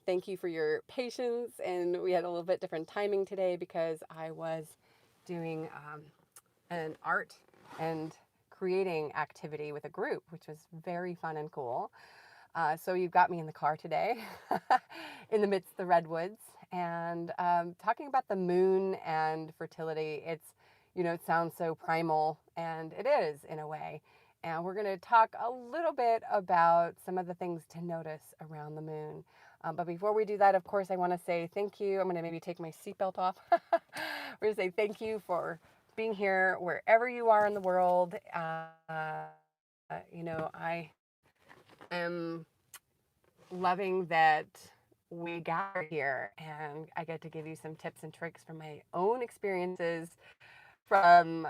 Thank you for your patience. And we had a little bit different timing today because I was doing an art and creating activity with a group, which was very fun and cool. So you've got me in the car today in the midst of the redwoods and talking about the moon and fertility. It sounds so primal, and it is in a way. And we're going to talk a little bit about some of the things to notice around the moon. But before we do that, of course, I want to say thank you. I'm going to maybe take my seatbelt off. We're going to say thank you for being here wherever you are in the world. I am loving that we gather here and I get to give you some tips and tricks from my own experiences from,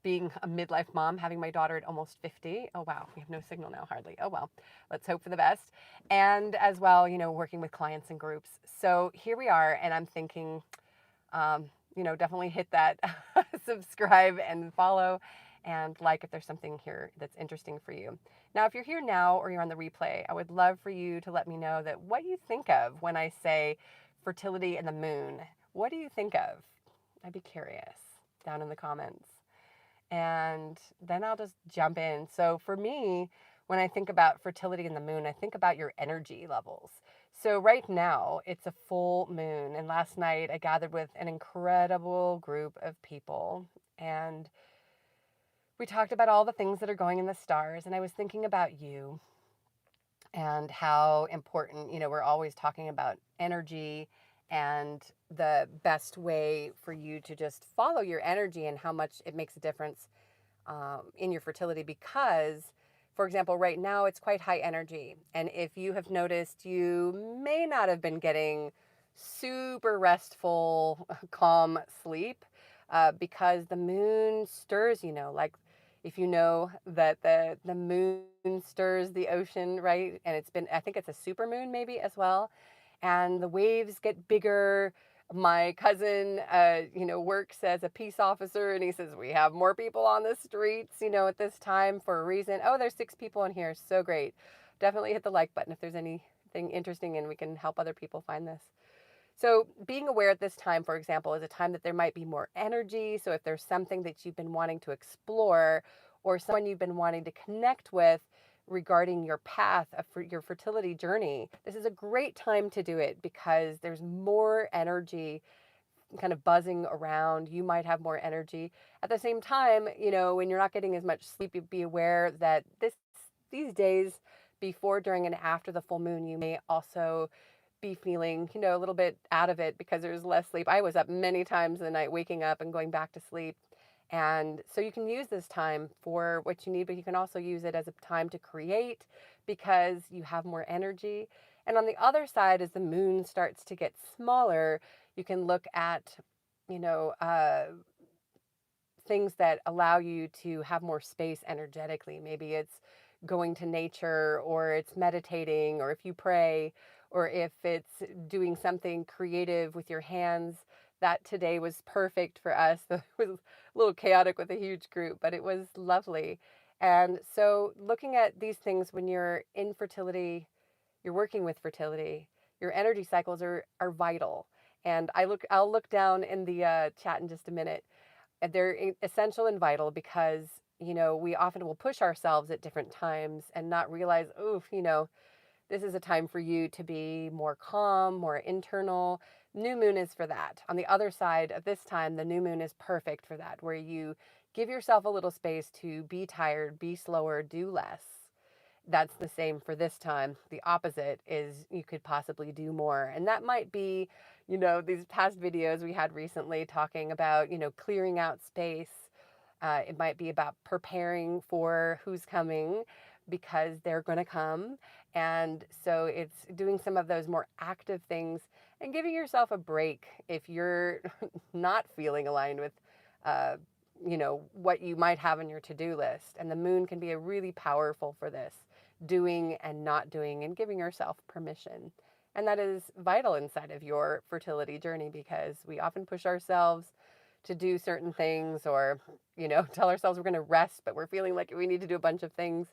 being a midlife mom, having my daughter at almost 50. Oh, wow. We have no signal now, hardly. Oh, well, let's hope for the best. And as well, working with clients and groups. So here we are. And I'm thinking, definitely hit that subscribe and follow and like if there's something here that's interesting for you. Now, if you're here now or you're on the replay, I would love for you to let me know that what you think of when I say fertility and the moon. What do you think of? I'd be curious down in the comments. And then I'll just jump in. So for me, when I think about fertility and the moon, I think about your energy levels. So right now, it's a full moon. And last night, I gathered with an incredible group of people. And we talked about all the things that are going in the stars. And I was thinking about you and how important, we're always talking about energy and the best way for you to just follow your energy and how much it makes a difference in your fertility because, for example, right now it's quite high energy. And if you have noticed, you may not have been getting super restful, calm sleep because the moon stirs, like if you know that the moon stirs the ocean, right? And I think it's a super moon maybe as well. And the waves get bigger. My cousin, works as a peace officer, and he says, we have more people on the streets, at this time for a reason. Oh, there's 6 people in here. So great. Definitely hit the like button if there's anything interesting and we can help other people find this. So being aware at this time, for example, is a time that there might be more energy. So if there's something that you've been wanting to explore or someone you've been wanting to connect with regarding your path for your fertility journey, this is a great time to do it because there's more energy kind of buzzing around. You might have more energy. At the same time, when you're not getting as much sleep, be aware that these days before, during, and after the full moon, you may also be feeling, a little bit out of it because there's less sleep. I was up many times in the night, waking up and going back to sleep. And so you can use this time for what you need, but you can also use it as a time to create because you have more energy. And on the other side, as the moon starts to get smaller, you can look at, you know, uh, things that allow you to have more space energetically. Maybe it's going to nature, or it's meditating, or if you pray, or if it's doing something creative with your hands. That today was perfect for us. It was a little chaotic with a huge group, but it was lovely. And so, looking at these things when you're in fertility, you're working with fertility, your energy cycles are vital. And I'll look down in the chat in just a minute. And they're essential and vital because, we often will push ourselves at different times and not realize, oh, this is a time for you to be more calm, more internal. New moon is for that. On the other side of this time, the new moon is perfect for that, where you give yourself a little space to be tired, be slower, do less. That's the same for this time. The opposite is you could possibly do more. And that might be, these past videos we had recently talking about, clearing out space. It might be about preparing for who's coming because they're going to come. And so it's doing some of those more active things and giving yourself a break if you're not feeling aligned with, what you might have on your to-do list. And the moon can be a really powerful for this, doing and not doing and giving yourself permission. And that is vital inside of your fertility journey because we often push ourselves to do certain things or, tell ourselves we're going to rest, but we're feeling like we need to do a bunch of things.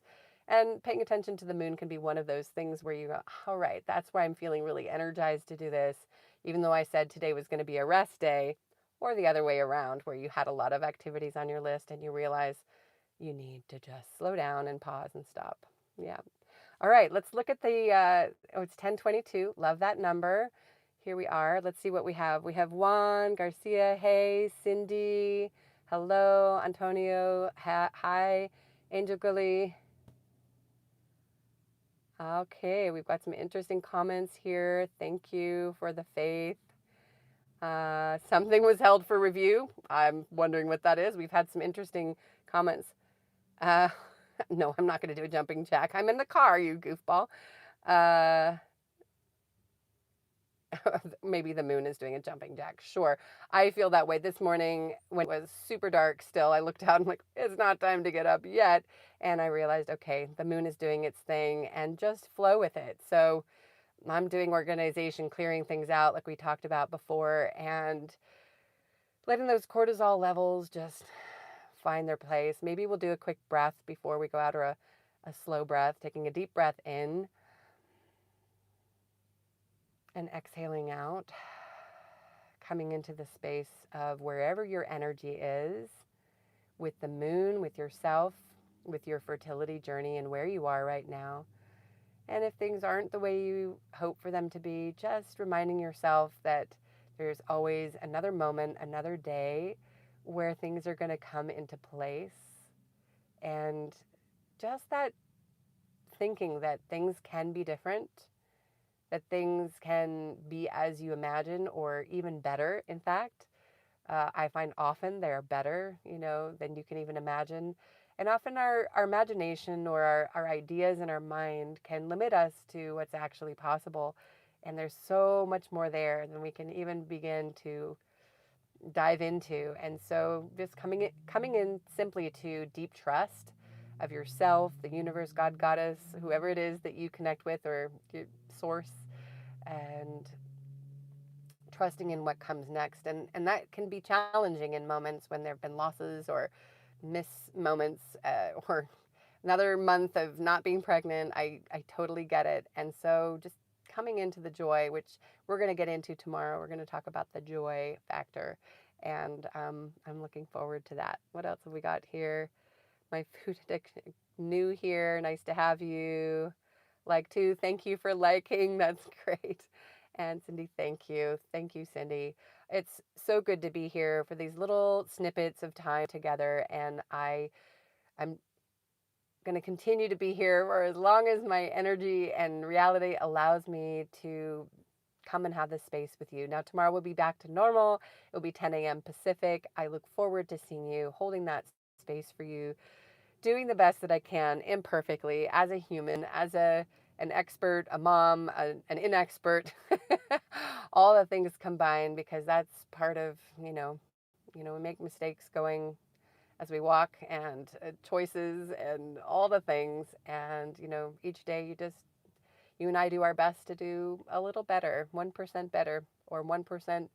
And paying attention to the moon can be one of those things where you go, all right, that's why I'm feeling really energized to do this, even though I said today was going to be a rest day, or the other way around, where you had a lot of activities on your list and you realize you need to just slow down and pause and stop. Yeah. All right, let's look at the, oh, it's 1022. Love that number. Here we are. Let's see what we have. We have Juan, Garcia, hey, Cindy, hello, Antonio, hi, Angel Gully. Okay, we've got some interesting comments here. Thank you for the faith. Something was held for review. I'm wondering what that is. We've had some interesting comments. Uh, no, I'm not going to do a jumping jack. I'm in the car, you goofball. Uh, maybe the moon is doing a jumping jack. Sure. I feel that way this morning when it was super dark still. I looked out and like, it's not time to get up yet. And I realized, okay, the moon is doing its thing and just flow with it. So I'm doing organization, clearing things out like we talked about before, and letting those cortisol levels just find their place. Maybe we'll do a quick breath before we go out, or a slow breath, taking a deep breath in and exhaling out, coming into the space of wherever your energy is, with the moon, with yourself, with your fertility journey and where you are right now. And if things aren't the way you hope for them to be, just reminding yourself that there's always another moment, another day where things are going to come into place. And just that thinking that things can be different, that things can be as you imagine or even better, in fact. I find often they're better, than you can even imagine. And often our imagination or our ideas in our mind can limit us to what's actually possible. And there's so much more there than we can even begin to dive into. And so just coming in simply to deep trust of yourself, the universe, God, Goddess, whoever it is that you connect with, or your source, and trusting in what comes next. And that can be challenging in moments when there have been losses or miss moments, or another month of not being pregnant. I totally get it. And so just coming into the joy, which we're going to get into tomorrow. We're going to talk about the joy factor. And I'm looking forward to that. What else have we got here? My food addiction, new here. Nice to have you. Like to thank you for liking. That's great. And Cindy, thank you. Thank you, Cindy. It's so good to be here for these little snippets of time together. And I'm going to continue to be here for as long as my energy and reality allows me to come and have this space with you. Now, tomorrow we'll be back to normal. It'll be 10 a.m. Pacific. I look forward to seeing you, holding that space for you, doing the best that I can imperfectly as a human, as an expert, a mom, an inexpert, all the things combined, because that's part of, we make mistakes going as we walk, and choices and all the things. And, each day you and I do our best to do a little better, 1% better, or 1%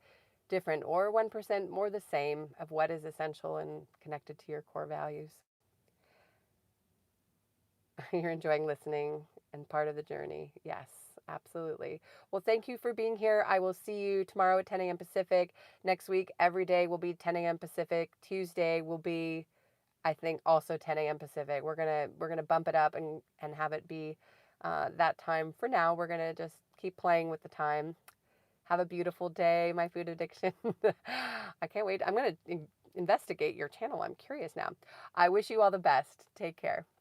different, or 1% more the same of what is essential and connected to your core values. You're enjoying listening and part of the journey. Yes, absolutely. Well, thank you for being here. I will see you tomorrow at 10 a.m. Pacific. Next week, every day will be 10 a.m. Pacific. Tuesday will be, I think, also 10 a.m. Pacific. We're gonna bump it up and have it be that time. For now, we're gonna just keep playing with the time. Have a beautiful day, my food addiction. I can't wait. I'm gonna investigate your channel. I'm curious now. I wish you all the best. Take care.